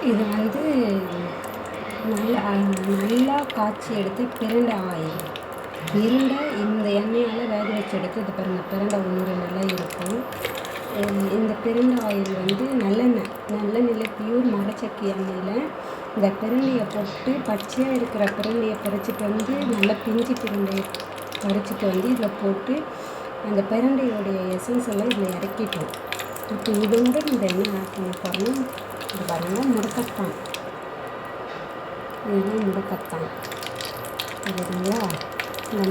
இது வந்து நல்லா காய்ச்சி எடுத்து பிரண்டை ஆயில். பிரண்டை இந்த எண்ணெயால் வேக வச்சு எடுத்து இது பாருங்கள், பிரண்டை ஒன்று நல்லா இருக்கும். இந்த பிரண்டை ஆயில் வந்து நல்லெண்ணெயில் பியூர் மரச்சக்கி எண்ணெயில் இந்த பிரண்டையை போட்டு பச்சையாக இருக்கிற பிரண்டையை பறிச்சிட்டு வந்து நல்லா பிஞ்சு பிரண்டையை பறிச்சிட்டு வந்து இதில் போட்டு அந்த பிரண்டையோடைய எசன்ஸ் எல்லாம் இதில் இறக்கிட்டோம். இப்போ இதோடு இந்த எண்ணெய் ஆட் பண்ண போகிறோம். இது பாருங்கள், முடக்கத்தான். இதுதான் முடக்கத்தான் சரிங்களா? இந்த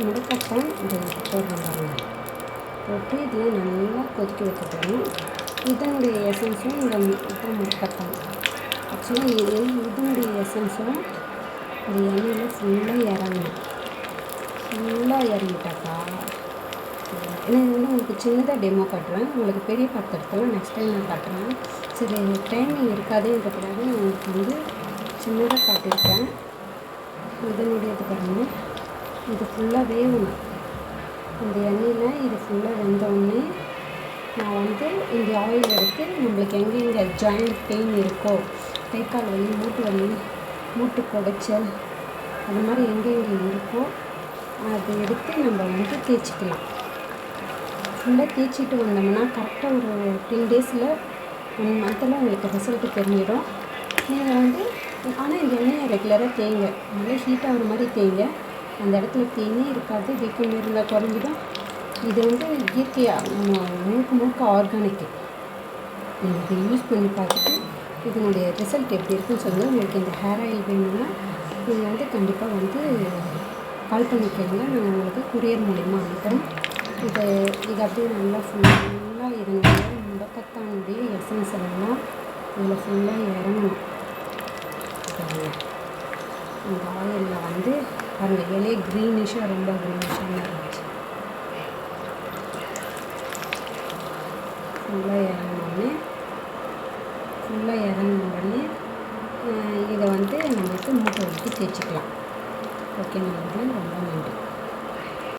முடக்கத்தான் இதை போடுறோம் பாருங்கள். போட்டு இதில் நல்லா கொதிக்க வைக்க போகிறோம். இதனுடைய எசன்ஸும் இந்த முடக்கத்தான் ஆக்சுவலாக இதனுடைய எசன்ஸும் இந்த எண்ணெயில் ஃபுல்லாக இறங்கணும். ஃபுல்லாக இறங்கிட்டாக்கா ஏன்னா இது வந்து உங்களுக்கு சின்னதாக டெமோ காட்டுறேன். உங்களுக்கு பெரிய பாத்திரத்தெல்லாம் நெக்ஸ்ட் டைம் நான் காட்டுறேன். சரி, டைமிங் இருக்காதுன்றதுக்காக உங்களுக்கு வந்து சின்னதாக காட்டியிருக்கேன். இதனுடையது பாருங்கள், இது ஃபுல்லாக வேகணும். இந்த எண்ணெயில் இது ஃபுல்லாக வெந்தோடனே நான் வந்து இந்த ஆயில் எடுத்து நம்மளுக்கு எங்கெங்கே ஜாயிண்ட் பெயின் இருக்கோ, கை கால் வலி, மூட்டு வலி, மூட்டு குடைச்சல், அது மாதிரி எங்கெங்கே இருக்கோ அதை எடுத்து நம்ம வந்து தேய்ச்சிக்கலாம். ஃபுல்லாக தேய்ச்சிட்டு வந்தோம்னா கரெக்டாக ஒரு 10 டேஸில் 1 மந்தில் உங்களுக்கு ரிசல்ட்டு தெரிஞ்சிடும். நீங்கள் வந்து ஆனால் இந்த எண்ணெயை ரெகுலராக தேய்ங்க. நல்லா ஹீட் ஆகிற மாதிரி தேய்ங்க. அந்த இடத்துல தேய்னே இருக்காது, வீக்கம் இருந்தால் குறைஞ்சிடும். இது வந்து இயற்கையாக முழுக்க ஆர்கானிக்கு. நீங்கள் இதை யூஸ் பண்ணி பார்த்துட்டு இதனுடைய ரிசல்ட் எப்படி இருக்குன்னு சொல்லுங்கள். உங்களுக்கு இந்த ஹேர் ஆயில் வேணும்னா நீங்கள் வந்து கண்டிப்பாக வந்து கால் பண்ணி கேளுங்க. நாங்கள் உங்களுக்கு கொரியர் மூலிமா அனுப்புகிறோம். இது அப்படியே நல்லா ஃபுல்லாக இதனுடைய முடக்கத்தானுடைய எசன்ஸ் எல்லாம் இதில் ஃபுல்லாக இறங்கணும். இந்த ஆயிலில் வந்து அந்த இலையே க்ரீனிஷாக ரொம்ப க்ரீனிஷாக இருந்துச்சு. ஃபுல்லாக இறங்கின உடனே இதை வந்து நம்மளுக்கு மூட்டை வச்சு தேய்ச்சிக்கலாம். ஓகே, நம்மளுக்கு ரொம்ப நன்றி.